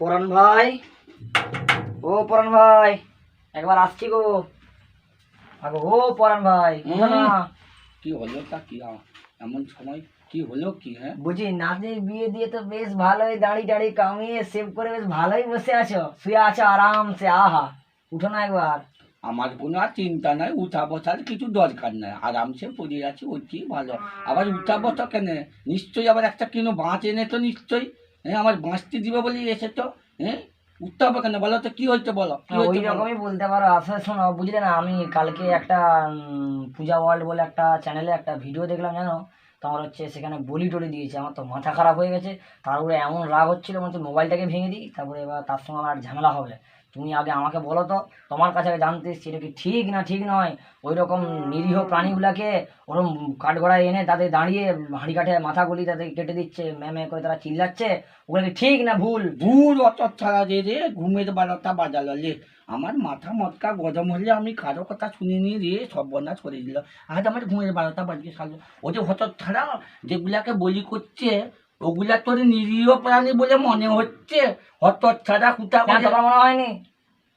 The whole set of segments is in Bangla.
পরাণ ভাই, ও পরাণ ভাই, একবার আসছি গো। আগো ও পরাণ ভাই, উঠো না। কি হলো তা কি এমন সময় কি হলো কি? হ্যাঁ বুঝি নাতনির বিয়ে দিয়ে তো বেশ ভালোই দাড়ি টাড়ি কামিয়ে সেভ করে বেশ ভালোই বসে আছো, শুয়ে আছো আরামসে। আহা, উঠো না একবার। আমার কোনো আর চিন্তা নাই, উঠা বসার কিছু দরকার নাই, আরামসে পড়ে আছি, ওইটি ভালো। আবার উঠা বসা কেন? নিশ্চয়ই আবার একটা কিনো বাঁশ এনে তো নিশ্চয়ই। হ্যাঁ, আমার বাঁশটি দিবে বলে এসেছো। হ্যাঁ, উঠতে হবে কেন বলো তো? কি হয়েছে বলো, কি ওই হয়েছে বলো। রকমই বলতে পারো। আসলে শোনো, বুঝলে না, আমি কালকে একটা পূজা ওয়ার্ল্ড বলে একটা চ্যানেলে একটা ভিডিও দেখলাম, জানো? তোমার হচ্ছে সেখানে বলি টলি দিয়েছে। আমার তো মাথা খারাপ হয়ে গেছে। তারপরে এমন রাগ হচ্ছিল, মনে হচ্ছে মোবাইলটাকে ভেঙে দিই। তারপরে এবার তার সঙ্গে আমার ঝামেলা হবে। তুমি আগে আমাকে বলো তো, তোমার কাছে আগে জানতে এসেছি, এটা কি ঠিক না ঠিক নয়? ওই রকম নিরীহ প্রাণীগুলাকে ওরকম কাঠগড়ায় এনে তাদের দাঁড়িয়ে হাঁড়ি কাঠে মাথা গলি তাদের কেটে দিচ্ছে, ম্যামে করে তারা চিল্লাচ্ছে, ওগুলো কি ঠিক না ভুল? দূর অত ছাড়া রে ঘুমের বারোটা বাজালো রে। আমার মাথা মটকা গরম হলে আমি কারো কথা শুনিনি রে, সর্বনাশ করে দিল। আজ আমার ঘুমের বারোটা বাজকে সালো। ও যে হত ছাড়া যেগুলাকে বলি করছে, ওগুলা তোর নিরীহ প্রাণী বলে মনে হচ্ছে? হত ছাড়া কুটা তোমার মনে হয়নি?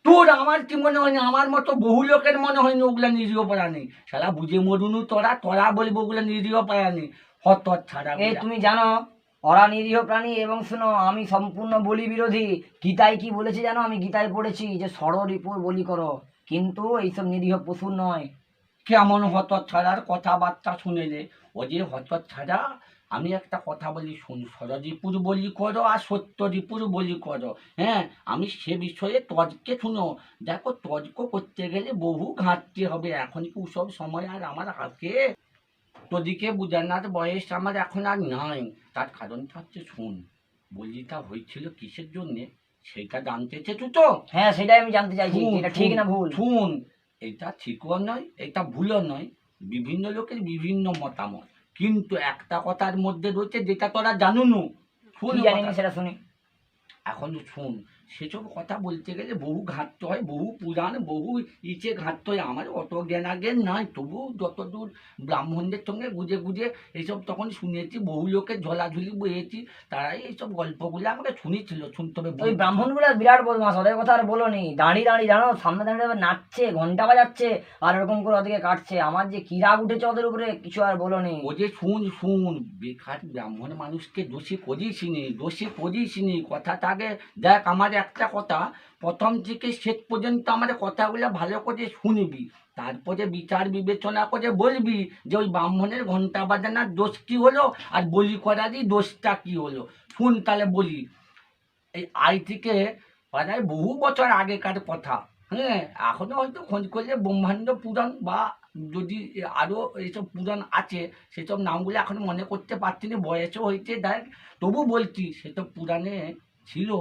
তোর আমার কি মনে হয়নি? আমার মতো বহু লোকের মনে হয়নি ওগুলা নিরীহ প্রাণী। সারা বুঝে মরুনু তোরা, তোরা বলবো ওগুলা নিরীহ প্রাণী? হত ছাড়া। এই তুমি জানো ওরা নিরীহ প্রাণী? এবং শোনো, আমি সম্পূর্ণ বলি বিরোধী। গীতায় কি বলেছে জানো? আমি গীতায় পড়েছি যে ষড়রিপুর বলি করো, কিন্তু এইসব নিরীহ পশুর নয়। কেমন হত ছাড়ার কথাবার্তা শুনেলে? ও যে হত ছাড়া, আমি একটা কথা বলি শুন, ষড়রিপুর বলি করো আর সত্যরিপুর বলি করো। হ্যাঁ, আমি সে বিষয়ে তর্কে শুনো। দেখো, তর্ক করতে গেলে বহু ঘাটতি হবে, এখন কি সব সময় আর আমার হাতে? তোদিকে বুঝানোর বয়স আমার এখন আর নাই। তার কারণটা হচ্ছে শোন, বলিটা হয়েছিল কিসের জন্যে সেটা জানতে চেয়েছো তো? হ্যাঁ, সেটাই আমি জানতে চাইছি, শুন এটা ঠিক না ভুল? শুন, এটা ঠিকও নয়, এটা ভুলও নয়। বিভিন্ন লোকের বিভিন্ন মতামত, কিন্তু একটা কথার মধ্যে রয়েছে যেটা তোরা জানুনু। শুন কি জানি না, কথা, সেটা শুনি। এখন শুন। সেসব কথা বলতে গেলে বহু ঘাটতে হয়, বহু পুরাণ, বহু ইচে ঘাটতে হয়। আমার অত জ্ঞানাজ্ঞান নাই, তবু যতদূর ব্রাহ্মণদের সঙ্গে গুজে গুজে এইসব তখন শুনেছি, বহু লোকের ঝোলাঝুলি বয়েছি, তারাই এইসব গল্পগুলো আমাকে শুনেছিল, শুনতে হবে। ওই ব্রাহ্মণগুলো বিরাট বদমাস, ওদের কথা আর বলো নি। দাঁড়িয়ে দাঁড়িয়ে জানো, সামনে দাঁড়িয়ে নাচছে, ঘন্টা বাজাচ্ছে, আর এরকম করে ওদিকে কাটছে। আমার যে কি রাগ উঠেছে ওদের উপরে, কিছু আর বলো নি। ও যে শুন শুন, বেকার ব্রাহ্মণ মানুষকে দোষী করিসনি, দোষী করিসনি। কথাটা আগে দেখ। আমার একটা কথা, প্রথম থেকে শেষ পর্যন্ত আমার কথাগুলো ভালো করে শুনবি, তারপরে বিচার বিবেচনা করে বলবি যে ওই ব্রাহ্মণের ঘন্টা বাজানোর দোষ কী হলো আর বলি করারই দোষটা কী হলো। শুন তাহলে বলি। এই থেকে প্রায় বহু বছর আগেকার কথা। হ্যাঁ, এখনো হয়তো খোঁজ করলে ব্রহ্মাণ্ড পুরাণ বা যদি আরও এইসব পুরাণ আছে, সেসব নামগুলো এখন মনে করতে পারছি না, বয়সও হয়েছে দেখ। তবু বলছি, সেসব পুরাণে ছিল।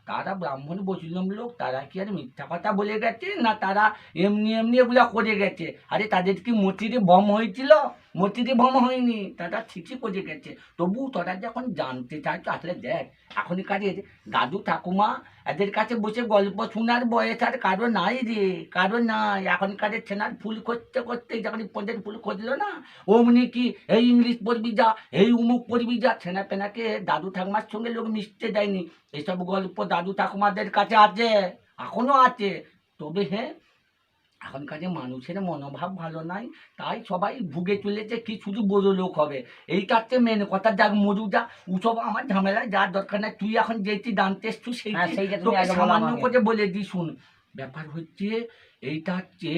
তারা ব্রাহ্মণ বৈষ্ণব লোক, তারা কি আর মিথ্যা কথা বলে গেছে? না তারা এমনি এমনি এগুলো করে গেছে? আরে তাদের কি মতিরে বম হয়েছিল? মতিরে বম হয়নি, তারা ঠিকই করে গেছে। তবু তোরা যখন জানতে চাইছো, আসলে দেখ, এখনকারের দাদু ঠাকুমা এদের কাছে বসে গল্প শোনার বয়স আর কারো নাই রে, কারো নাই। এখনকারের ছেনার ফুল করতে করতে যখন পদের ফুল খুঁজলো না, অমনি কি এই ইংলিশ পড়বি যা, এই উমুক পড়বি যা, ছেনা পেনাকে দাদু ঠাকুমার সঙ্গে লোক মিশতে দেয়নি। এইসব গল্প দাদু ঠাকুমাদের কাছে আছে, এখনো আছে। তবে হ্যাঁ, এখনকার যে মানুষের মনোভাব ভালো নাই, তাই সবাই ভুগে চলেছে কি শুধু বড় লোক হবে, এইটাতে মেন কথা। যাক মরু যা, ওসব আমার ঝামেলায় যার দরকার নাই। তুই এখন যেটি জানতে এসছু সেইটি তোকে সামান্য করে বলে দি শুন। ব্যাপার হচ্ছে এইটা হচ্ছে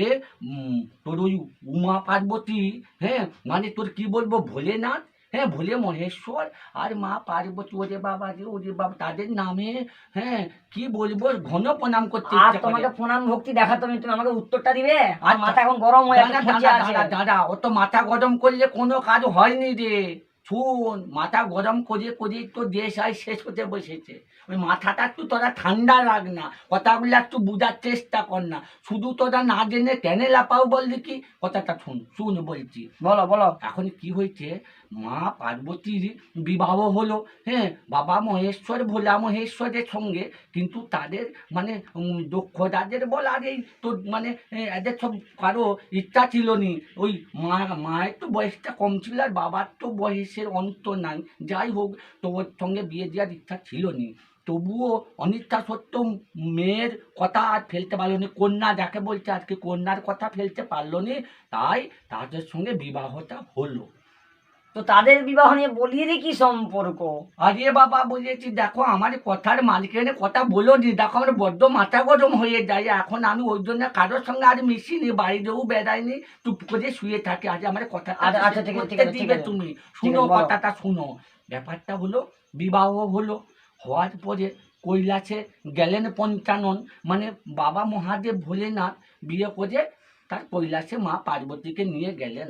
তোর ওই উমা পার্বতী, হ্যাঁ, মানে তোর কি বলবো, ভোলেনাথ, হ্যাঁ, ভোলে মহেশ্বর আর মা পার্বতী, ওরে বাবা রে, ওরে বাবা, তাদের নামে, হ্যাঁ, কি বলবো, ঘন প্রণাম করতে আর ইচ্ছা করে। তোমাকে প্রণাম ভক্তি দেখা, তুমি তুমি আমাকে উত্তরটা দিবে। আর মাথা এখন গরম হয়ে দাদা, ও তো মাথা গরম করলে কোনো কাজ হয়নি রে। শুন, মাথা গরম করে করে তো দেশ আয় শেষ হতে বসেছে। ওই মাথাটা একটু তোরা ঠান্ডা রাখ না, কথাগুলো একটু বোঝার চেষ্টা কর না। শুধু তোরা না জেনে টেনে লাপাও বল দেখি। কথাটা শুন শুন বলছি। বলো বলো। এখন কি হয়েছে, মা পার্বতীর বিবাহ হলো, হ্যাঁ, বাবা মহেশ্বর ভোলা মহেশ্বরের সঙ্গে। কিন্তু তাদের মানে দক্ষ রাজের বল আর এই তো মানে এদের সব কারো ইচ্ছা ছিল নি। ওই মায়ের তো বয়সটা কম ছিল, আর বাবার তো বয়সের অন্ত নাই। যাই হোক, তো ওর সঙ্গে বিয়ে দেওয়ার ইচ্ছা ছিল নি। তবুও অনিচ্ছা সত্ত্বেও মেয়ের কথা আর ফেলতে পারলো নি, কন্যা যাকে বলছে আজকে কন্যার কথা ফেলতে পারলো নি, তাই তাদের সঙ্গে বিবাহটা হলো। তো তাদের বিবাহ নিয়ে বলিরই কি সম্পর্ক? আরে বাবা বলেছি, দেখো আমার কথার মালিকের কথা বলো নি, দেখো আমার বড্ড মাথা গরম হয়ে যায়, এখন আমি ওই জন্য কারোর সঙ্গে আর মিশিনি, বাইরেও বেড়াইনি, চুপ করে শুয়ে থাকি। আজ আমার কথাটা আচ্ছা আচ্ছা, শেষ ঠিক আছে করতে ঠিক আছে ঠিক দিবে আছে তুমি? ঠিক শুনো আছে, বলো। কথাটা শুনো। ব্যাপারটা হলো, বিবাহ হলো, হওয়ার পরে কৈলাসে গেলেন পঞ্চানন, মানে বাবা মহাদেব ভোলেনাথ বিয়ে করে তার কৈলাসে মা পার্বতীকে নিয়ে গেলেন।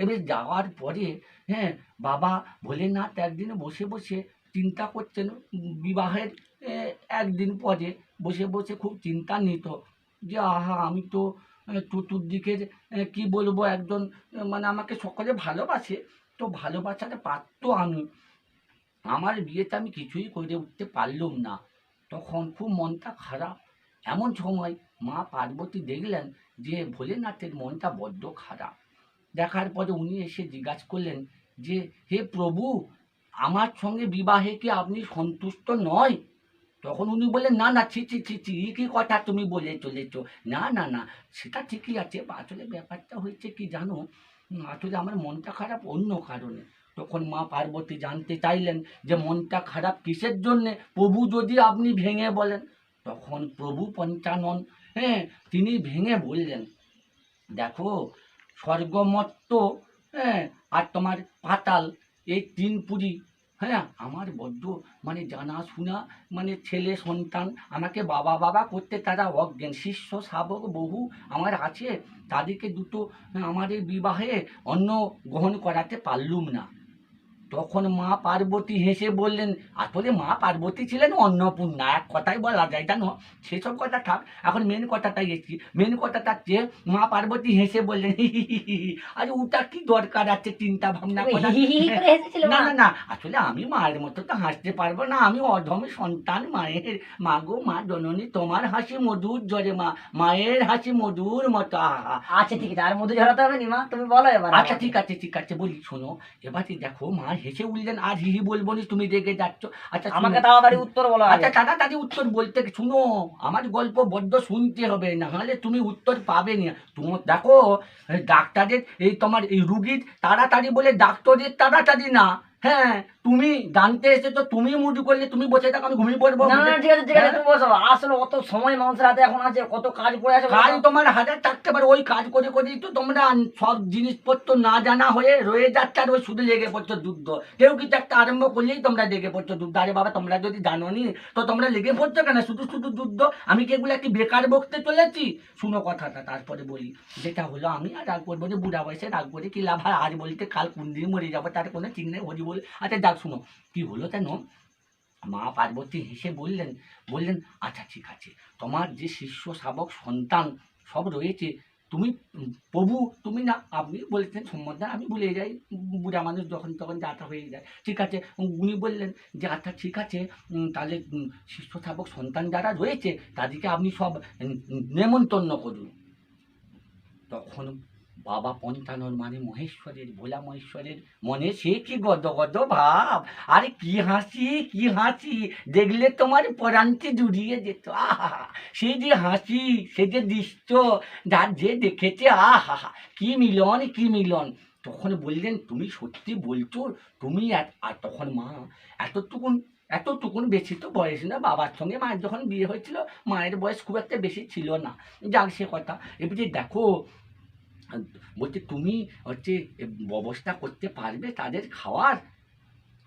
এবার যাওয়ার পরে, হ্যাঁ, বাবা ভোলেনাথ একদিন বসে বসে চিন্তা করছেন, বিবাহের একদিন পরে বসে বসে খুব চিন্তান্বিত, যে আহা আমি তো চতুর্দিকের কি বলবো একজন, মানে আমাকে সকলে ভালোবাসে, তো ভালোবাসাটা পারত আমি, আমার বিয়েতে আমি কিছুই করে উঠতে পারলুম না, তখন খুব মনটা খারাপ। এমন সময় মা পার্বতী দেখলেন যে ভোলেনাথের মনটা বড্ড খারাপ। দেখার পরে উনি এসে জিজ্ঞাসা করলেন যে, হে প্রভু, আমার সঙ্গে বিবাহে কি আপনি সন্তুষ্ট নয়? তখন উনি বললেন, না না, ছি ছি ছি ছি, এ কি কথা তুমি বলে চলেছ, না না না, সেটা ঠিকই আছে, আসলে ব্যাপারটা হয়েছে কি জানো, আসলে আমার মনটা খারাপ অন্য কারণে। তখন মা পার্বতী জানতে চাইলেন যে মনটা খারাপ কিসের জন্যে, প্রভু যদি আপনি ভেঙে বলেন। তখন প্রভু পঞ্চানন, হ্যাঁ, তিনি ভেঙে বললেন, দেখো, স্বর্গমত্ত, হ্যাঁ, আর তোমার পাতাল, এই তিন পুরী, হ্যাঁ, আমার বড্ড মানে জানাশোনা, মানে ছেলে সন্তান আমাকে বাবা বাবা করতে তারা অজ্ঞান, শিষ্য শাবক বহু আমার আছে, তাদেরকে দুটো আমাদের বিবাহে অন্ন গ্রহণ করাতে পারলুম না। তখন মা পার্বতী হেসে বললেন, আসলে মা পার্বতী ছিলেন অন্নপূর্ণা, এক কথাই বলা যায়, জানো, সেসব কথা থাক, এখন মেন কথাটাই এসেছি। মেন কথাটা হচ্ছে, মা পার্বতী হেসে বললেন, হি হি হি হি হি। আরে ওটা কি দরকার আছে চিন্তা ভাবনা তুমি করা? হি হি হি করে হেসেছিলে না মা? না না, আসলে আমি মায়ের মতো তো হাসতে পারবো না, আমি অধমের সন্তান মায়ের। মা গো মা জননী, তোমার হাসি মধুর জরে মা, মায়ের হাসি মধুর মতো, আহা। আচ্ছা ঠিক আছে, আর মধু ঝরাতে হবে নি মা, তুমি বলো এবার আচ্ছা আমাকে। ঠিক আছে ঠিক আছে, বলি শোনো, এবারে দেখো মা হেসে উঠলেন, আর হি হি বলবো নি, তুমি রেগে যাচ্ছ। আচ্ছা শুনো, আমাকে তাড়াতাড়ি উত্তর বলো আগে। আচ্ছা তাড়াতাড়ি উত্তর বলতে, শুনো, আমার গল্প বড্ড শুনতে হবে, না হলে তুমি উত্তর পাবে না। তোমার দেখো, এই ডাক্তারের, এই তোমার এই রুগীর তাড়াতাড়ি বলে ডাক্তারের তাড়াতাড়ি না, হ্যাঁ, তুমি জানতে এসেছো, তুমি মুড করলে তুমি বসে থাকো, আমি ঘুমিয়ে পড়বো। না না ঠিক আছে ঠিক আছে, হ্যাঁ? তুমি বসো। আসলে অত সময় মানুষের হাতে এখন আছে, কত কাজ পড়ে আছে বলো কাজ তো। তোমার হাজার থাকতে পারে, ওই কাজ করে করেই তো তোমরা সব জিনিসপত্র না জানা হয়ে রয়ে যাচ্ছে, আর ওই শুধু লেগে পড়ছো যুদ্ধ। কেউ কিছু একটা আরম্ভ করলেই তোমরা লেগে পড়ছো যুদ্ধ। আরে বাবা, তোমরা যদি জানো নি তো তোমরা লেগে পড়ছো কেন শুধু শুধু যুদ্ধ? আমি কি এগুলো কি বেকার বকতে চলেছি? শুনো কথাটা, তারপরে বলি। যেটা হলো, আমি আর রাগ করবো যে বুড়া বয়সে রাগ করে কি লাভ, আর আজ বলতে কাল কোন দিন মরে যাবো তার কোনো ঠিক নেই, হরি বল। আচ্ছা যাক, শুনো কি হলো জানো, মা পার্বতী হেসে বললেন, আচ্ছা ঠিক আছে, তোমার যে শিষ্য শাবক সন্তান সব রয়েছে, তুমি প্রভু, তুমি না, আপনি বলেছেন সম্বন্ধে আমি ভুলে যাই, বুড়া মানুষ যখন তখন যাতা হয়ে যায়, ঠিক আছে। উনি বললেন যে আচ্ছা ঠিক আছে, তাহলে শিষ্য শাবক সন্তান যারা রয়েছে তাদেরকে আপনি সব নেমন্তন্ন করুন। তখন বাবা পঞ্চানন, মানে মহেশ্বরের, ভোলা মহেশ্বরের মনে সে কি গদ গদ ভাব, আরে কি হাসি কি হাসি, দেখলে তোমার পরান্তে জুড়িয়ে যেত, আহা, সে যে হাসি, সে যে দৃশ্য, যার যে দেখেছে, আহা, কি মিলন কি মিলন। তখন বললেন, তুমি সত্যি বলছো, তুমি আর তখন মা এতটুকুন এতটুকুন, বেশি তো বয়স না, বাবার সঙ্গে মায়ের যখন বিয়ে হয়েছিল মায়ের বয়স খুব একটা বেশি ছিল না, যাক সে কথা। এবারে দেখো, বলছে তুমি হচ্ছে ব্যবস্থা করতে পারবে তাদের খাওয়ার?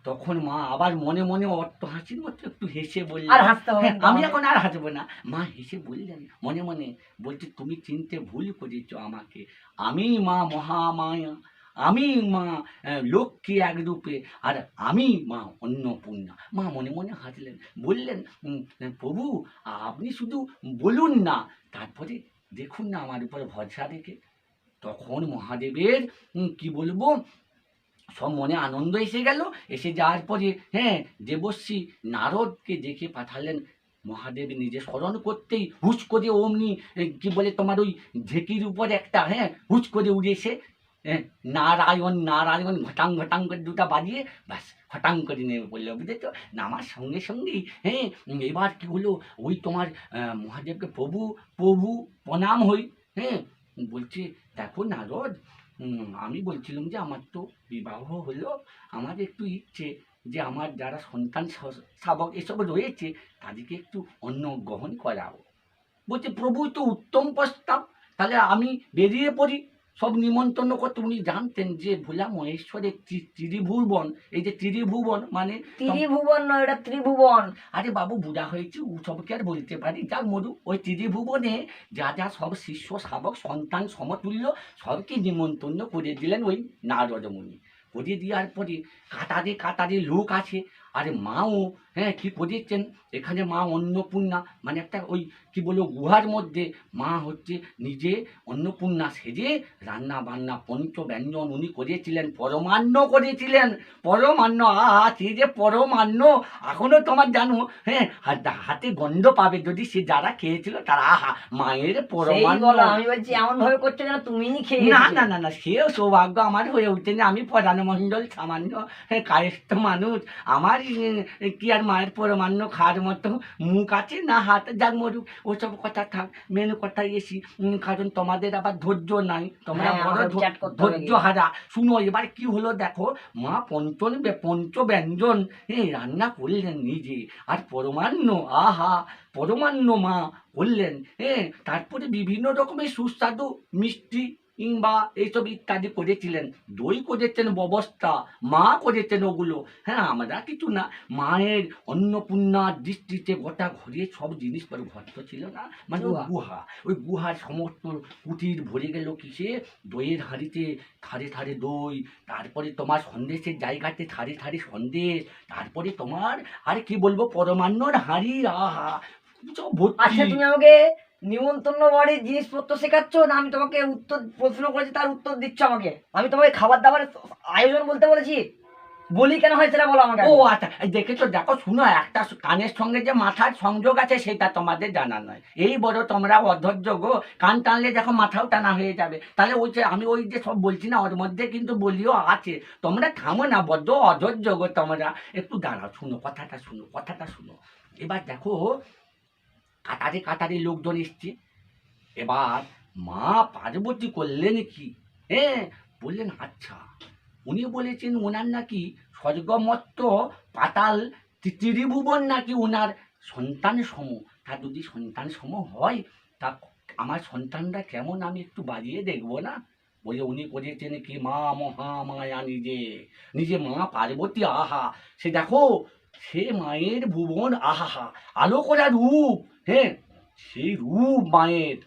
তখন মা আবার মনে মনে অট্ট হাসির মতো একটু হেসে আর বললেন, হাসতে হবে হ্যাঁ, না আমি আমাকে। এখন আর হাসবো না। মা হেসে বললেন মনে মনে, বলছে তুমি চিনতে ভুল করেছো আমাকে, আমি মা মহামায়া, আমি মা লক্ষ্মী এক রূপে, আর আমি মা অন্নপূর্ণা। মা মনে মনে হাসলেন, বললেন, প্রভু, আপনি শুধু বলুন না, তারপরে দেখুন না আমার উপর ভরসা রেখে। তখন মহাদেবের কি বলবো, সব মনে আনন্দ এসে গেল। এসে যাওয়ার পরে, হ্যাঁ, দেবশ্রী নারদকে দেখে পাঠালেন। মহাদেব নিজে স্মরণ করতেই হুচ করে অমনি কি বলে তোমার ওই ঢেকির উপর একটা, হ্যাঁ, হুচ করে উড়ে এসে নারায়ণ নারায়ণ ঘটাং ঘটাং করে দুটা বাজিয়ে, ব্যাস ফটাং করে নেমে পড়লো, বুঝেছো? নামার সঙ্গে সঙ্গেই হ্যাঁ এবার কি হলো, ওই তোমার মহাদেবকে প্রভু প্রভু প্রণাম হই। হ্যাঁ বলছে, দেখো নারদ, আমি বলছিলাম যে আমার তো বিবাহ হলো, আমার একটু ইচ্ছে যে আমার যারা সন্তান শাবক এসব রয়েছে তাদেরকে একটু অন্ন গ্রহণ করাবো। বলছে, প্রভু তো উত্তম প্রস্তাব, তাহলে আমি বেরিয়ে পড়ি সব নিমন্ত্রণ করতে। উনি জানতেন যে ভোলা মহেশ্বরের ত্রিভুবন, এই যে ত্রিভুবন মানে ত্রিভুবন নয়, এটা ত্রিভুবন। আরে বাবু বুড়া হয়েছে, সবকে আর বলতে পারি, যাক মধু, ওই ত্রিভুবনে যা যা সব শিষ্য শাবক সন্তান সমতুল্য সবকে নিমন্ত্রণ করে দিলেন ওই নারদ মুনি। করে দেওয়ার পরে কাতারে কাতারে লোক আছে, আরে মাও হ্যাঁ কি করেছেন, এখানে মা অন্নপূর্ণা মানে একটা ওই কি বলবো গুহার মধ্যে মা হচ্ছে নিজে অন্নপূর্ণা সেজে রান্না বান্না পঞ্চ ব্যঞ্জন উনি করেছিলেন, পরমান্ন করেছিলেন, পরমান্ন। আহা সে যে পরমান্ন এখনো তোমার জানো হ্যাঁ হাতে গন্ধ পাবে, যদি সে যারা খেয়েছিল তারা আহা মায়ের সেই পরমান্ন। বলো, আমি বলছি এমন ভাবে করছো যেন তুমিই খেয়ে না না না না, সেও সৌভাগ্য আমার হয়ে উঠেনি, আমি প্রধানমণ্ডল সামান্য কায়স্থ মানুষ, আমার কি আর মায়ের পরমান্ন খাওয়ার মতো মুখ আছে না হাত, যাক মরুক ওসব কথা থাক, মেন কথা এসি, কারণ তোমাদের আবার ধৈর্য নাই, তোমরা হ্যাঁ, বড় আমাদের chat করতে হবে ধৈর্য গিয়ে। হারা। শুনো এবার কি হলো দেখো, মা পঞ্চ ব্যঞ্জন রান্না করলেন নিজে, আর পরমান্ন আহা পরমান্ন মা করলেন, তারপরে বিভিন্ন রকমের সুস্বাদু মিষ্টি কিংবা এইসব ইত্যাদি করেছিলেন, দই করেছেন ব্যবস্থা, মা করেছেন ওগুলো। হ্যাঁ আমরা কিছু না, মায়ের অন্নপূর্ণার দৃষ্টিতে গোটা ঘরে সব জিনিসপত্র ভর্ত ছিল না, মানে ওই গুহা, ওই গুহার সমস্ত কুটির ভরে গেল কিসে, দইয়ের হাঁড়িতে ধারে ধারে দই, তারপরে তোমার সন্দেশের জায়গাতে ধারে ধারে সন্দেশ, তারপরে তোমার আর কি বলবো পরমান্নর হাঁড়ি, আহা সব ভর্তি। আচ্ছা, তুমি আমাকে নিমন্ত্রণ বাড়ির জিনিসপত্র শেখাচ্ছ না আমি তোমাকে উত্তর প্রশ্ন করেছি তার উত্তর দিচ্ছ আমাকে? আমি তোমাকে খাবার দাবারের আয়োজন বলতে বলেছি? বলি কেন হয় সেটা বলো আমাকে ও আগে। আচ্ছা, দেখেছো দেখো, শুনো, একটা কানের সঙ্গে যে মাথার সংযোগ আছে সেটা তোমাদের জানা নয়, এই বড় তোমরা অধৈর্য গো, কান টানলে দেখো মাথাও টানা হয়ে যাবে। তাহলে ওই যে আমি ওই যে সব বলছি না, ওর মধ্যে কিন্তু বলিও আছে, তোমরা থামো না, বড্ড অধৈর্য গো তোমরা, একটু দাঁড়াও, শুনো কথাটা, শুনো কথাটা শুনো। এবার দেখো কাতারে কাতারে লোকজন এসছে, এবার মা পার্বতী করলেন কি, বললেন আচ্ছা, উনি বলেছেন ওনার নাকি স্বর্গমত্ত পাতাল ত্রিভুবন নাকি ওনার সন্তান সম, তা যদি সন্তান সম হয় তা আমার সন্তানরা কেমন আমি একটু বাজিয়ে দেখবো না। বলে উনি করেছেন কি মা মহামায়া নিজে, নিজে মা পার্বতী, আহা সে দেখো সে মায়ের ভুবন, আহা আলো করা রূপ, সেই রূপ মায়ের,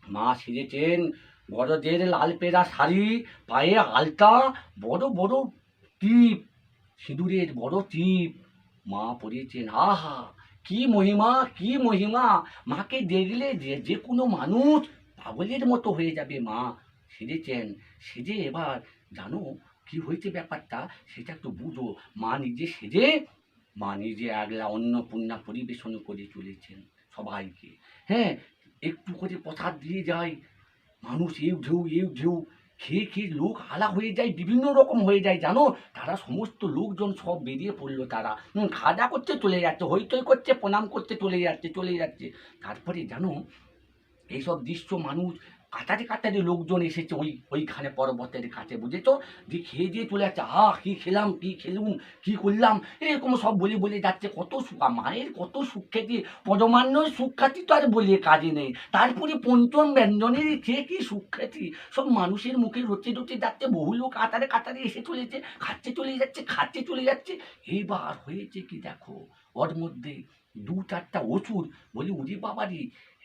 মা সেজেছেন বড়দের লাল পেরা শাড়ি, পায়ে আলতা, বড় বড় টিপ, সিঁদুরের বড় টিপ মা পরিয়েছেন, আহা কি মহিমা কি মহিমা, মাকে দেখলে যে কোনো মানুষ পাগলের মতো হয়ে যাবে। মা সেজেছেন, সেজে এবার জানো কি হয়েছে ব্যাপারটা সেটা একটু বুঝো। মা নিজে সেজে, মা নিজে আগলা অন্নপূর্ণা পরিবেশন করে চলেছেন সবাইকে, একটু করে প্রসাদ দিয়ে যায়, মানুষ এউ ঢেউ খেয়ে খেয়ে লোক আলা হয়ে যায়, বিভিন্ন রকম হয়ে যায় জানো, তারা সমস্ত লোকজন সব বেরিয়ে পড়লো, তারা খাওয়া দাওয়া করতে চলে যাচ্ছে, হইচই করছে, প্রণাম করতে চলে যাচ্ছে। তারপরে জানো এইসব দৃশ্য মানুষ কাতারে কাতারে লোকজন এসেছে ওইখানে পর্বতের কাছে, বুঝেছো, যে খেয়ে দিয়ে চলে যাচ্ছে, কি খেলাম কি খেলুম কি করলাম এরকম সব বলে যাচ্ছে, কত সুখ, মায়ের কত সুখ্যাতি, পরমান্ন সুখ্যাতি তো আর বলে কাজে নেই, তারপরে পঞ্চম ব্যঞ্জনের খেয়ে কি সুখ্যাতি, সব মানুষের মুখে রচে যাচ্ছে, বহু লোক কাতারে কাতারে এসে চলেছে, খাচ্ছে চলে যাচ্ছে। এইবার হয়েছে কি দেখো, ওর মধ্যে 2-4টা অসুর বলি, উরি বাবারি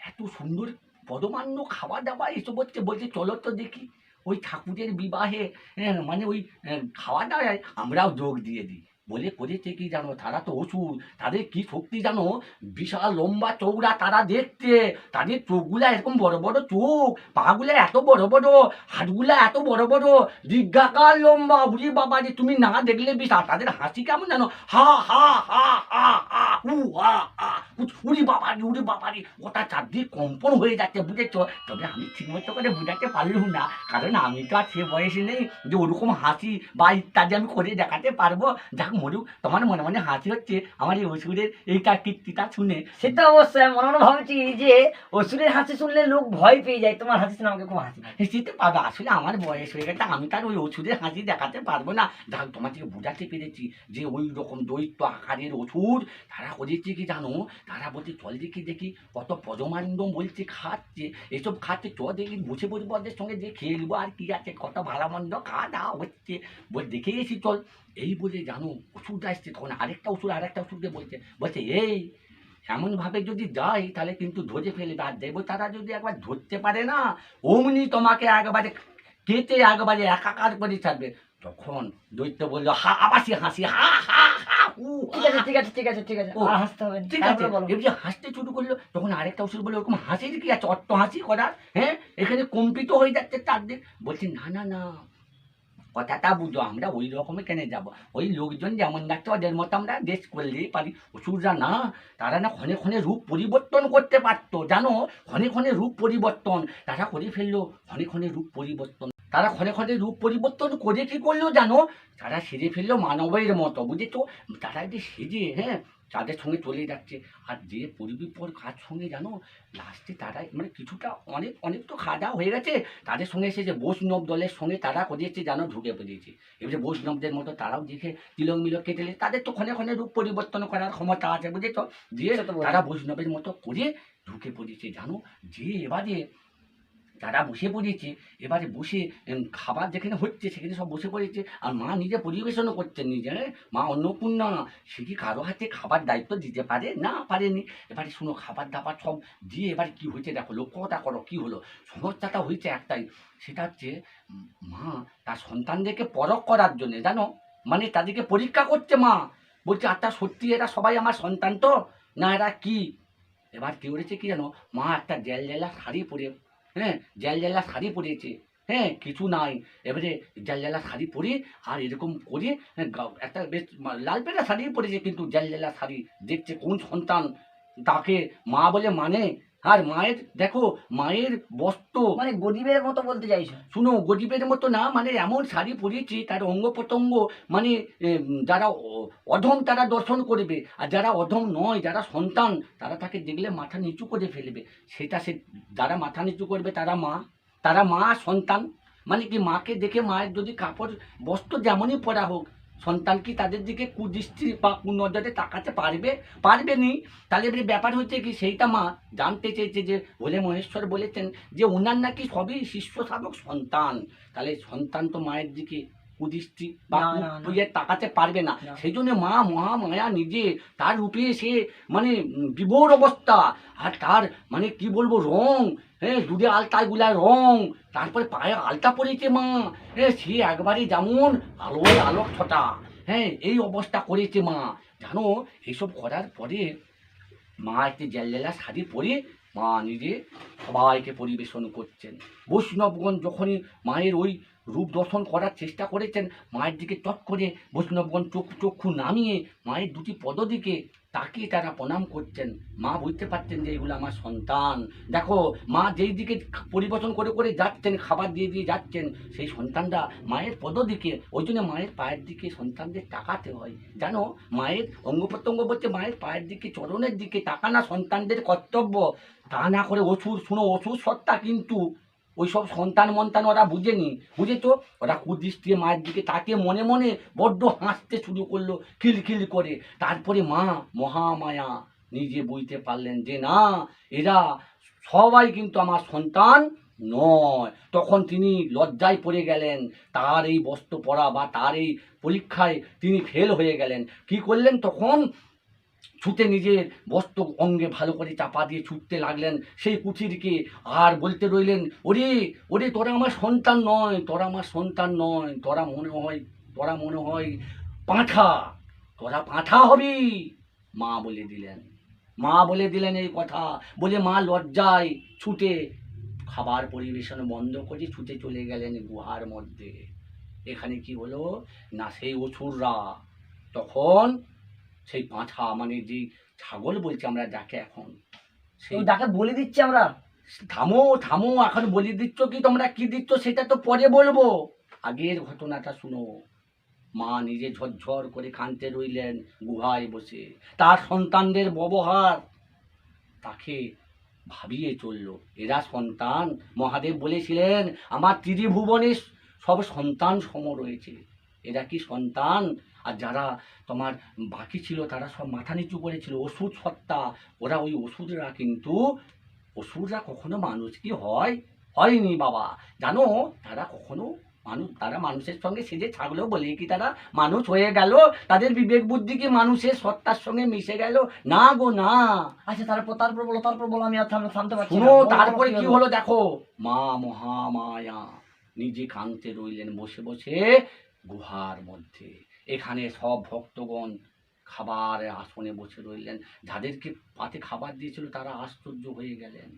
এত সুন্দর পরমান্ন খাওয়া দাওয়া এসব হচ্ছে, বলছে চলো তো দেখি ওই ঠাকুরের বিবাহে, মানে ওই খাওয়া দাওয়ায় আমরাও যোগ দিয়ে দিই। বলে করেছে কি জানো, তারা তো অসুর, তাদের কি শক্তি জানো, বিশাল লম্বা চৌড়া তারা দেখতে, তাদের চোখগুলা এরকম বড় বড় চোখ, পাগুলা এত বড় বড়, হাতগুলা এত বড় বড়, দীর্ঘাকার লম্বা, বুঝি বাবা যে তুমি না দেখলে বিশাল, তাদের হাসি কেমন জানো, হা হা হা হা হা হু হা হা উড়ি বাবারি ওটা চারদিক কম্পন হয়ে যাচ্ছে, বুঝেছো? তবে আমি ঠিকমতো করে বুঝাতে পারলুম না, কারণ আমি তো আর সে বয়সে নেই যে ওরকম হাসি বা ইত্যাদি আমি করে দেখাতে পারবো। যাক মরুক, তোমার মনে মনে হাসি হচ্ছে আমার এই অসুরের এইটা কীর্তিটা শুনে। সেটা অবশ্যই আমি মনে মনে ভাবছি যে অসুরের হাসি শুনলে লোক ভয় পেয়ে যায়, তোমার হাসি শুনে আমাকে খুব হাসি পায়। সেটা পাবে, আসলে আমার বয়স হয়ে গেছে, আমি তার ওই ওষুধের হাসি দেখাতে পারবো না। যাক তোমাকে বোঝাতে পেরেছি যে ওই রকম দৈত্য আকারের ওষুধ তারা করেছে কি জানো, তারা বলছে চল দেখি দেখি কত পরমানন্দম বলছে খাচ্ছে, এসব খাচ্ছে, চ দেখি বসে বসবো ওদের সঙ্গে যে খেয়ে নেবো আর কি আছে, কত ভালো মন্দ খাওয়া দাওয়া হচ্ছে, বল দেখে এসি চল। এই বলে জানো ওষুধ আসছে, তখন আরেকটা ওষুধকে বলছে এই এমনভাবে যদি যাই তাহলে কিন্তু ধরে ফেলবে, আর দেবতারা যদি একবার ধরতে পারে না অমনি তোমাকে একবারে কেটে একবারে একাকার করে ছাড়বে। তখন দৈত্য বললো আবাসি হাসি হা হা হা হু ঠিক আছে ঠিক আছে ঠিক আছে ঠিক আছে, ও, আর হাসতে হবে না। ঠিক আছে। তারপরে বলো। এবার যে হাসতে শুরু করলো তখন আরেকটা ওষুধ বললো ওরকম হাসির কি আছে, অট্ট হাসি করার, হ্যাঁ এখানে কম্পিত হয়ে যাচ্ছে চারদিক। বলছে না না না, কথাটা বুঝো, আমরা ওই রকমই কেন যাব, ওই লোকজন যেমন যাচ্ছে ওদের মতো আমরা দেশ করলেই পারি। অসুররা না, তারা না ক্ষণে ক্ষণে রূপ পরিবর্তন করতে পারতো, জানো ক্ষণে ক্ষণে রূপ পরিবর্তন তারা করে ফেললো, ক্ষণে ক্ষণে রূপ পরিবর্তন তারা ক্ষণে ক্ষণে রূপ পরিবর্তন করে কি করলো জানো, তারা সেজে ফেললো মানবের মতো, বুঝেছো? তারা যে সেজে, হ্যাঁ তাদের সঙ্গে চলে যাচ্ছে, আর যে পরিবিপর কাজ সঙ্গে জানো লাস্টে তারা মানে কিছুটা অনেক অনেক তো খাওয়া দাওয়া হয়ে গেছে, তাদের সঙ্গে এসে যে বৈষ্ণব দলের সঙ্গে তারা করিয়েছে জানো ঢুকে পড়িয়েছে। এবার যে বৈষ্ণবদের মতো তারাও দেখে তিলক মিলক কেটেলে, তাদের তো ক্ষণে ক্ষণে রূপ পরিবর্তন করার ক্ষমতা আছে, বুঝেছো? দিয়ে সেটা তো বলছি। তারা বৈষ্ণবের মতো করে ঢুকে পড়েছে জানো, যে এবারে তারা বসে পড়েছে, এবারে বসে খাবার যেখানে হচ্ছে সেখানে সব বসে পড়েছে, আর মা নিজে পরিবেশনও করছেন নিজে, মা অন্নপূর্ণা, সে কি কারো হাতে খাবার দায়িত্ব দিতে পারে না, পারেনি। এবারে শুনো খাবার দাবার সব দিয়ে এবারে কি হয়েছে দেখো, লক্ষ্যটা করো কি হলো। সমস্যাটা হয়েছে একটাই, সেটা হচ্ছে মা তার সন্তানদেরকে পরখ করার জন্য জানো, মানে তাদেরকে পরীক্ষা করছে মা, বলছে আচ্ছা সত্যি এরা সবাই আমার সন্তান তো না এরা কি। এবার কি করেছে কি জানো, মা একটা জেলা শাড়ি পরে, হ্যাঁ জেলা শাড়ি পরিয়েছে, হ্যাঁ কিছু নাই, এবারে জেলা শাড়ি পরে আর এরকম করে একটা বেশ লাল পেটা শাড়ি পরেছে, কিন্তু জেলা শাড়ি দেখছে কোন সন্তান তাকে মা বলে মানে। আর মায়ের দেখো মায়ের বস্ত্র মানে গরিবের মতো বলতে চাইছো? শুনো গরিবের মতো না, মানে এমন শাড়ি পরিয়েছে তার অঙ্গ প্রত্যঙ্গ মানে যারা অধম তারা দর্শন করবে, আর যারা অধম নয় যারা সন্তান তারা তাকে দেখলে মাথা নিচু করে ফেলবে। সেটা সে যারা মাথা নিচু করবে তারা মা সন্তান, মানে কি মাকে দেখে মায়ের যদি কাপড় বস্ত্র যেমনই পরা হোক সন্তান কি তাদের দিকে কুদৃষ্টি বা কুনজরে তাকাতে পারবে নি। তাহলে এবারে ব্যাপার হচ্ছে কি সেইটা মা জানতে চেয়েছে, যে ভোলে মহেশ্বর বলেছেন যে ওনার নাকি সবই শিষ্য সাধক সন্তান, তাহলে সন্তান তো মায়ের দিকে কুদৃষ্টি বা না, না, না। কুয়ে তাকাতে পারবে না। না। সেই জন্য মা মহামায়া নিজে তার রূপে সে মানে বিভোর অবস্থা, আর তার মানে কি বলবো রং, হ্যাঁ দুধে আলতায় গুলায় রং, তারপরে পায়ে আলতা পরেছে মা, হ্যাঁ সে একবারে যেমন আলোয় আলোক ছটা, হ্যাঁ এই অবস্থা করেছে মা জানো। এইসব করার পরে মা একটি জেলা শাড়ি পরে মা নিজে সবাইকে পরিবেশন করছেন। বৈষ্ণবগণ যখনই মায়ের ওই রূপ দর্শন করার চেষ্টা করেছেন, মায়ের দিকে চট করে বৈষ্ণবগণ চক্ষু নামিয়ে মায়ের দুটি পদদিকে তাকিয়ে তারা প্রণাম করছেন। মা বুঝতে পারছেন যে এগুলো আমার সন্তান। দেখো মা যেই দিকে পরিবেশন করে করে যাচ্ছেন, খাবার দিয়ে দিয়ে যাচ্ছেন, সেই সন্তানরা মায়ের পদদিকে, ওই জন্য মায়ের পায়ের দিকে সন্তানদের তাকাতে হয় জানো। মায়ের অঙ্গ প্রত্যঙ্গ বলছে মায়ের পায়ের দিকে চরণের দিকে তাকানা সন্তানদের কর্তব্য, তা না করে অসুর সত্তা কিন্তু ওইসব সন্তান মন্তান ওরা বুঝেনি, বুঝেছো? ওরা কুদৃষ্টি মায়ের দিকে তাকে মনে মনে বড্ড হাসতে শুরু করলো খিলখিল করে। তারপরে মা মহামায়া নিজে বুঝতে পারলেন যে না এরা সবাই কিন্তু আমার সন্তান নয়। তখন তিনি লজ্জায় পড়ে গেলেন, তার এই বস্ত্র পরা বা তার এই পরীক্ষায় তিনি ফেল হয়ে গেলেন। কি করলেন তখন? ছুটে নিজের বস্ত্র অঙ্গে ভালো করে চাপা দিয়ে ছুটতে লাগলেন সেই কুঠিরকে, আর বলতে রইলেন ওরে ওরে তোরা আমার সন্তান নয়, তোরা মনে হয় পাঁঠা, তোরা পাঁঠা হবি। মা বলে দিলেন এই কথা বলে মা লজ্জায় ছুটে খাবার পরিবেশন বন্ধ করে ছুটে চলে গেলেন গুহার মধ্যে। এখানে কি হলো না, সেই অসুররা তখন সেই পাঁঠা মানে যে ছাগল বলছি আমরা যাকে এখন, সেই তো যাকে বলে দিচ্ছি আমরা। থামো থামো, এখন বলে দিচ্ছ কি তোমরা, কি দিচ্ছ সেটা তো পরে বলবো, আগের ঘটনাটা শুনো। মা নিজে ঝরঝর করে কাঁদতে রইলেন গুহায় বসে, তার সন্তানদের ব্যবহার তাকে ভাবিয়ে চলল। এরা সন্তান, মহাদেব বলেছিলেন আমার ত্রিভুবনে সব সন্তান সম রয়েছে, এরা কি সন্তান? আর যারা তোমার বাকি ছিল তারা সব মাথা নিচু করেছিল, ওষুধ সত্তা, ওরা ওই ওষুধরা কিন্তু, অসুররা কখনো মানুষ কি হয়? হয়নি বাবা, জানো তারা কখনো মানুষ, তারা মানুষের সঙ্গে সেজে থাকলো বলে কি তারা মানুষ হয়ে গেল? তাদের বিবেক বুদ্ধি কি মানুষের সত্তার সঙ্গে মিশে গেল? না গো না। আচ্ছা তারপর বলো, আমি আর থামতে পারছি না। শুনো বলো, তারপরে বলো, কি বলো। হলো দেখো। মা মহামায়া নিজে কাঁদতে রইলেন বসে বসে গুহার মধ্যে। এখানে সব ভক্তগণ খাবারের আসনে বসে রইলেন। যাদেরকে পাতে খাবার দিয়েছিল তারা আশ্চর্য হয়ে গেলেন,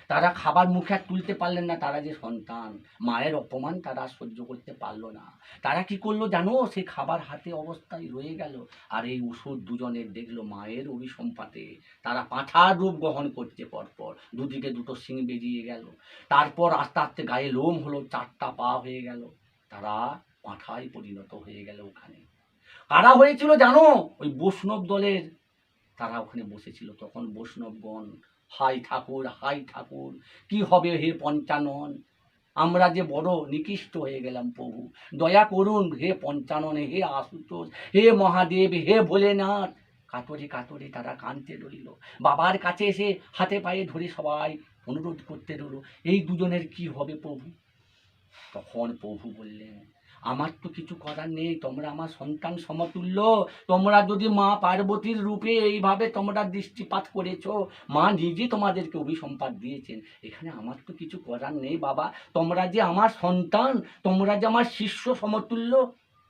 তারা খাবার মুখে আর তুলতে পারলেন না, তারা যে সন্তান, মায়ের অপমান তারা সহ্য করতে পারলো না। তারা কি করলো জানো, সেই খাবার হাতে অবস্থায় রয়ে গেল। আর এই ওষুধ দুজনের দেখলো মায়ের অভিসম্পাতে তারা পাঁঠার রূপ গ্রহণ করছে, পরপর দুদিকে দুটো শিং বেরিয়ে গেল। তারপর আস্তে আস্তে গায়ে লোম হলো, 4টা পা হয়ে গেল, তারা পাঁঠায় পরিণত হয়ে গেল। ওখানে কারা হয়েছিল জানো? ওই বৈষ্ণব দলের, তারা ওখানে বসেছিল। তখন বৈষ্ণবগণ হাই ঠাকুর, হাই ঠাকুর, কি হবে হে পঞ্চানন, আমরা যে বড় নিকৃষ্ট হয়ে গেলাম, প্রভু দয়া করুন হে পঞ্চানন, হে আশুতোষ, হে মহাদেব, হে ভোলেনাথ। কাতরে কাতরে তারা কাঁদতে রইল, বাবার কাছে এসে হাতে পায়ে ধরে সবাই অনুরোধ করতে রইল, এই দুজনের কি হবে প্রভু? তখন প্রভু বললেন আমার তো কিছু করার নেই, তোমরা আমার সন্তান সমতুল্য, তোমরা যদি মা পার্বতীর রূপে এইভাবে তোমরা দৃষ্টিপাত করেছো, মা নিজে তোমাদেরকে অভিসম্পাত দিয়েছেন, এখানে আমার তো কিছু করার নেই বাবা, তোমরা যে আমার সন্তান, তোমরা যে আমার শিষ্য সমতুল্য,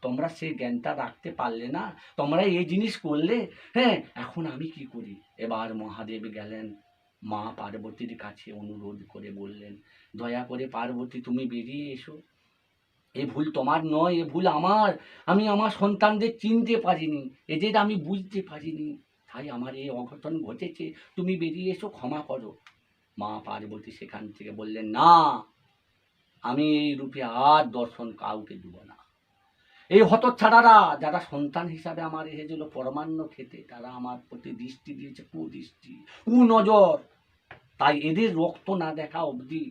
তোমরা সেই জ্ঞানটা রাখতে পারলে না, তোমরা এই জিনিস করলে। হ্যাঁ, এখন আমি কি করি? এবার মহাদেব গেলেন মা পার্বতীর কাছে, অনুরোধ করে বললেন দয়া করে পার্বতী তুমি বেরিয়ে এসো, এ ভুল তোমার নয়, এ ভুল আমার, আমি আমার সন্তানদের চিনতে পারিনি, এদের আমি বুঝতে পারিনি, তাই আমার এই অঘটন ঘটেছে, তুমি বেরিয়ে এসো, ক্ষমা করো। মা পার্বতী সেখান থেকে বললেন না, আমি এই রূপে আর দর্শন কাউকে দেব না। এই হতচ্ছাড়ারা যারা সন্তান হিসাবে আমার এসেছিল পরমান্ন খেতে, তারা আমার প্রতি দৃষ্টি দিয়েছে কুদৃষ্টি, কুনজর, তাই এদের রক্ত না দেখা অবধি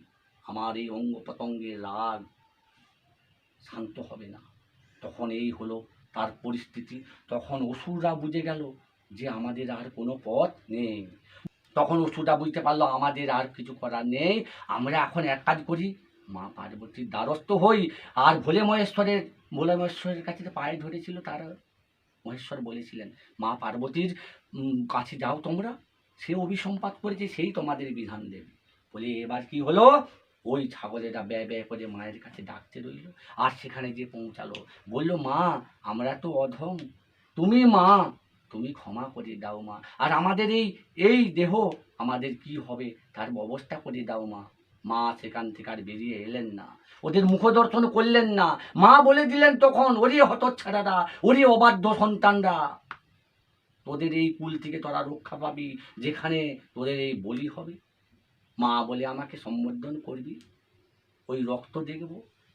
আমার এই অঙ্গ প্রত্যঙ্গের রাগ শান্ত হবে না। তখন এই হলো তার পরিস্থিতি। তখন অসুররা বুঝে গেল যে আমাদের আর কোনো পথ নেই। তখন অসুররা বুঝতে পারলো আমাদের আর কিছু করার নেই, আমরা এখন এক কাজ করি, মা পার্বতীর দ্বারস্থ হই। আর ভোলে মহেশ্বরের কাছে তো পায়ে ধরেছিল, তার মহেশ্বর বলেছিলেন মা পার্বতীর কাছে যাও তোমরা, সে অভিসম্পাত করেছে, সেই তোমাদের বিধান দেবে বলে। এবার কি হলো, ওই ছাগলেরা ব্যয় ব্যয় করে মায়ের কাছে ডাকতে রইল। আর সেখানে যে পৌঁছালো, বলল মা আমরা তো অধম, তুমি মা তুমি ক্ষমা করে দাও মা, আর আমাদের এই এই দেহ আমাদের কি হবে তার ব্যবস্থা করে দাও মা। মা সেখান থেকে আর বেরিয়ে এলেন না, ওদের মুখ দর্শন করলেন না। মা বলে দিলেন তখন, ওরে হতচ্ছাড়ারা, ওরে অবাধ্য সন্তানরা, তোদের এই কুল থেকে তোরা রক্ষা পাবি যেখানে তোদের এই বলি হবে। মা বলে আমাকে সম্বোধন করবি, ওই রক্ত দেখব,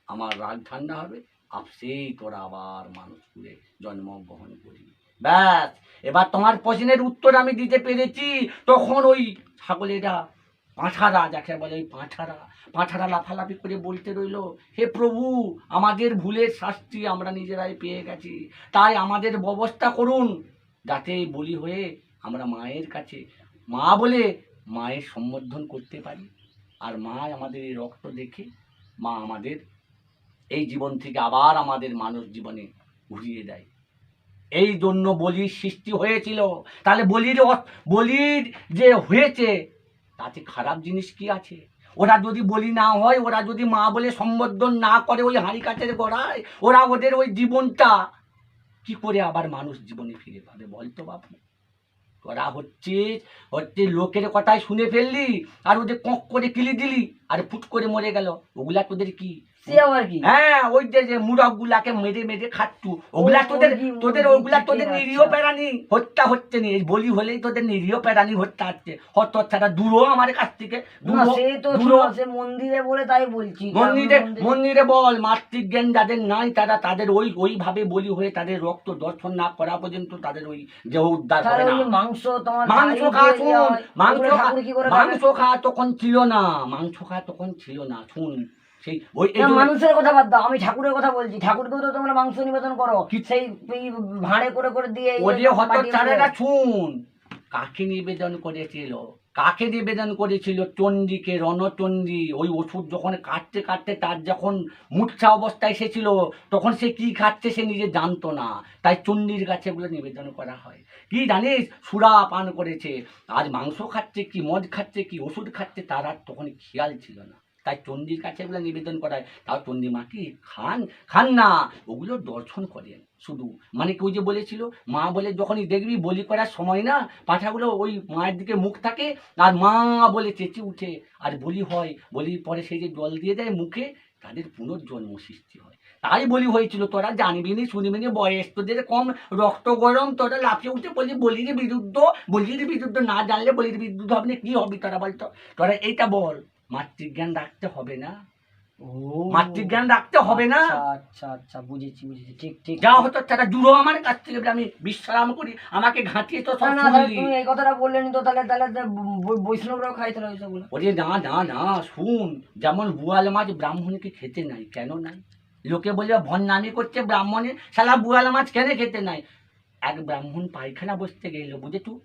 আমার রাগ ঠান্ডা হবে, আপসেই তোরা আবার মানুষ করে জন্মগ্রহণ করবি। ব্যাস, এবার তোমার প্রশ্নের উত্তর আমি দিতে পেরেছি। তখন ওই ছাগলেরা, পাঁঠারা যাকে বলে, ওই পাঁঠারা লাফালাফি করে বলতে রইল, হে প্রভু আমাদের ভুলের শাস্তি আমরা নিজেরাই পেয়ে গেছি, তাই আমাদের ব্যবস্থা করুন যাতে বলি হয়ে আমরা মায়ের কাছে মা বলে মায়ের সম্বোধন করতে পারি। আর মা আমাদের এই রক্ত দেখে মা আমাদের এই জীবন থেকে আবার আমাদের মানুষ জীবনে ঘুরিয়ে দেয়। এই জন্য বলির সৃষ্টি হয়েছিল। তাহলে বলির যে হয়েছে তাতে খারাপ জিনিস কি আছে? ওরা যদি বলি না হয়, ওরা যদি মা বলে সম্বোধন না করে ওই হাঁড়ি কাঠের গড়ায়, ওরা ওদের ওই জীবনটা কি করে আবার মানুষ জীবনে ফিরে পাবে বলতো বাপু? তোরা হচ্ছে লোকের কথাই শুনে ফেললি, আর ওদের কোঁক করে কিলি দিলি, আর ফুট করে মরে গেল, ওগুলা তোদের কি সে আবার কি? হ্যাঁ, ওই যে মুরগ গুলাকে মেরে মেরে খাচ্ছু, ওগুলা তোদের মুরগি, তোদের মুরগি, ওগুলা তোদের chicken, নিরীহ আচ্ছা। প্রাণী হত্যা হচ্ছে নি, এই বলি হলেই তোদের নিরীহ প্রাণী হত্যা হচ্ছে। হত ছাড়া দূরও আমার কাছ থেকে, না দূরও সে তো দূরও। সে মন্দিরে বলে তাই বলছি যে আমি মন্দিরে মন্দিরে- মন্দিরে বল, মাতৃজ্ঞান যাদের নাই তারা তাদের ওইভাবে বলি হয়ে তাদের রক্ত দর্শন না করা পর্যন্ত তাদের ওই দেহ উদ্ধার তাহলে হবে ওই না। যে মাংস তোমার মাংস থালি খাওয়া দিয়ে দেওয়া শুন, হয়, মাংস ওগুলো ঠাকুর কি করে খাবে? মাংস খাওয়া তখন ছিল না, মাংস খাওয়া তখন ছিল না, শুন সেই ওই এই না, জন্য- মানুষের কথা বাদ দাও, আমি ঠাকুরের কথা বলছি। ঠাকুরকেও তো তোমরা মাংস নিবেদন করো, কি- সেই এই ভাঁড়ে করে করে দিয়ে এই ওরে হত মাটির চারেরা উপরে। শুন, কাকে নিবেদন করেছিল, কাকে নিবেদন করেছিল? চণ্ডীকে, রণচণ্ডী। ওই ওষুধ যখন কাটতে কাটতে তার যখন মূর্ছা অবস্থা এসেছিল, তখন সে কি খাচ্ছে সে নিজে জানতো না, তাই চণ্ডীর কাছে এগুলো নিবেদন করা হয়। কি জানিস, সুরা পান করেছে, আর মাংস খাচ্ছে কি, মদ খাচ্ছে কি, ওষুধ খাচ্ছে, তার আর তখন খেয়াল ছিল না, তাই চণ্ডীর কাছে এগুলো নিবেদন করায়। তাও চণ্ডী মা কি খান না, ওগুলো দর্শন করেন শুধু। মানে কি ওই যে বলেছিল, মা বলে যখনই দেখবি বলি করার সময় না, পাঁঠাগুলো ওই মায়ের দিকে মুখ থাকে, আর মা বলে চেঁচে উঠে, আর বলি হয়, বলির পরে সেই যে জল দিয়ে দেয় মুখে, তাদের পুনর্জন্ম সৃষ্টি হয়। তাই বলি হয়েছিল, তোরা জানবি নি শুনবি নি, বয়স তোদের কম, রক্ত গরম, তোরা লাফিয়ে উঠে বলি বলির বিরুদ্ধ, বলির বিরুদ্ধ। না জানলে বলির বিরুদ্ধ হবে না, কি হবি তোরা বলতো? তোরা এইটা বল, মাতৃজ্ঞান রাখতে হবে না, ও, মাতৃজ্ঞান রাখতে হবে না। আচ্ছা আচ্ছা আচ্ছা, বুঝেছি বুঝেছি, ঠিক ঠিক। যা হতো তারা দূর আমার কাছ থেকে, আমি বিশ্রাম করি, আমাকে ঘাঁটিয়ে তো না সব না, তাহলে শুনলি। তুমি এই কথাটা বললে নি তো, তাহলে তাহলে তো বৈষ্ণবরাও খাই তাহলে ওইসবগুলো। ওরে না না না, শুন, যেমন বুয়াল মাছ ব্রাহ্মণকে খেতে নাই, কেন নাই? লোকে বলবে ভণ্ডামি করছে ব্রাহ্মণে, শালা বুয়াল মাছ কেন খেতে নাই? এক ব্রাহ্মণ পায়খানা বসতে গেল, বুঝেছু,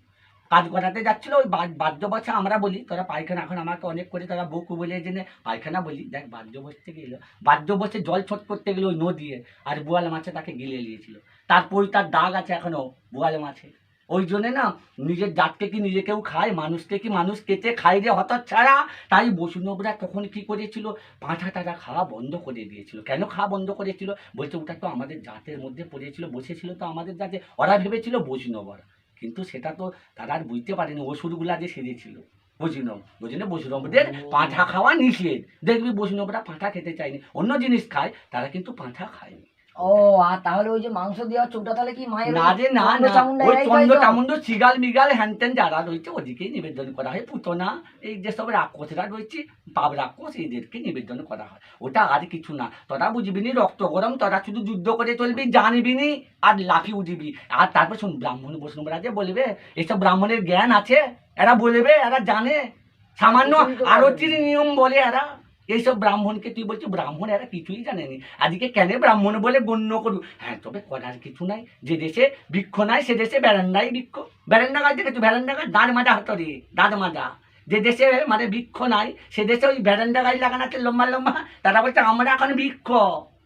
কাজ করাতে যাচ্ছিল, ওই বাদ্য বসে আমরা বলি, তোরা পায়খানা, এখন আমাকে অনেক করে তারা বকু বলে জেনে পায়খানা বলি, দেখ বাদ্য বসতে গেল, বাদ্য বসে জল ছট করতে গেলো ওই নদীয়ে, আর বুয়াল মাছে তাকে গিলে নিয়েছিল, তারপর তার দাগ আছে এখনো বুয়াল মাছে। ওই জন্যে না, নিজের জাতকে কি নিজেকেও খায়, মানুষকে কি মানুষ কেটে খায় রে হঠাৎ ছাড়া। তাই বৈষ্ণবরা তখন কি করেছিল, পাঁঠা তারা খাওয়া বন্ধ করে দিয়েছিল। কেন খাওয়া বন্ধ করেছিল? বলছে ওটা তো আমাদের জাতের মধ্যে পড়েছিল, বসেছিল তো আমাদের জাতে, ওরা ভেবেছিল বৈষ্ণবরা, কিন্তু সেটা তো তারা আর বুঝতে পারেনি, ওষুধগুলা যে সেরেছিল বৈষ্ণব, ওই জন্য বৈষ্ণবদের পাঁঠা খাওয়া নিষেধ। দেখবি বৈষ্ণবরা পাঁঠা খেতে চায়নি, অন্য জিনিস খায়, তারা কিন্তু পাঁঠা খায়নি। ও, আর তাহলে ওই যে মাংস দেওয়া চোখটা তাহলে কি মায়ের না রে না চন্দ্র না, চামুন্ডা ওই এরাই চন্দ্র খায় তো? চামুন্ড শিগাল মিগাল হ্যানত্যান যারা রয়েছে ওদিকেই নিবেদন করা হয়। পুতনা, এই যেসব রাক্ষসরা রয়েছে, পাপ রাক্ষস, এদেরকে নিবেদন করা হয়, ওটা আর কিছু না। তোরা বুঝবি নি, রক্ত গরম, তোরা শুধু যুদ্ধ করে চলবি, জানবি নি, আর লাফিয়ে উঠবি। আর তারপর শুন, ব্রাহ্মণ বৈষ্ণবরা যে বলবে, এসব ব্রাহ্মণের জ্ঞান আছে, এরা বলবে, এরা জানে সামান্য কিছুই তো পারবে না। আরতির নিয়ম বলে এরা। এইসব ব্রাহ্মণকে তুই বলছিস ব্রাহ্মণ, এরা কিছুই জানেনি, আজকে কেন ব্রাহ্মণ বলে গণ্য করু? হ্যাঁ, তবে করার কিছু নাই, যে দেশে বৃক্ষ নাই সে দেশে বেরান্ডাই বৃক্ষ। বেরান্ডা গাছ দেখেছো? বেরান্ডা গাছ দাঁড় মাজা হতো রে, দাঁড় মাজা। যে দেশে মানে বৃক্ষ নাই সে দেশে ওই বেরান্ডা গাছ লাগানো আছে লম্বা লম্বা, তারা বলছে আমরা এখন বৃক্ষ।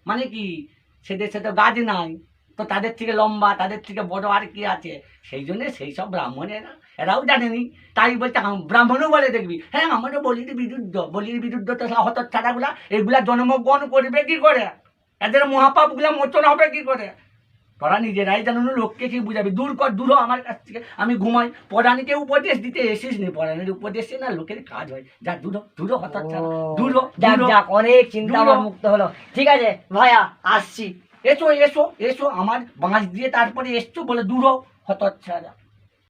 মানে কি, সে দেশে তো গাছ নাই, তো তাদের থেকে লম্বা, তাদের থেকে বড় আর কি আছে? সেই জন্য সেই সব ব্রাহ্মণেরা, এরাও জানেনি, তাই বলছে ব্রাহ্মণও বলে দেখবি, হ্যাঁ আমাদের বলির বিরুদ্ধ, বলির বিরুদ্ধ তো হত ছাড়াগুলা, এগুলা জন্মগ্রহণ করবে কি করে? এদের মহাপাপগুলা মোচন হবে কি করে? তোরা নিজেরাই জানো, লোককে কি বুঝাবি? দূর কর, দূর হ আমার কাছ থেকে, আমি ঘুমাই। পরাণীকে উপদেশ দিতে এসিস নি, পরাণীর উপদেশে না লোকের কাজ হয়। যা দূর হ, দূর হত ছাড়া, দূর হ, যাক দূর হ। যাক, অনেক চিন্তা দূর হ। আমার মুক্ত হলো। ঠিক আছে ভাইয়া, আসছি। এসো এসো এসো, আমার বাঁশ দিয়ে তারপরে এসছো বলে দূর হত ছাড়া।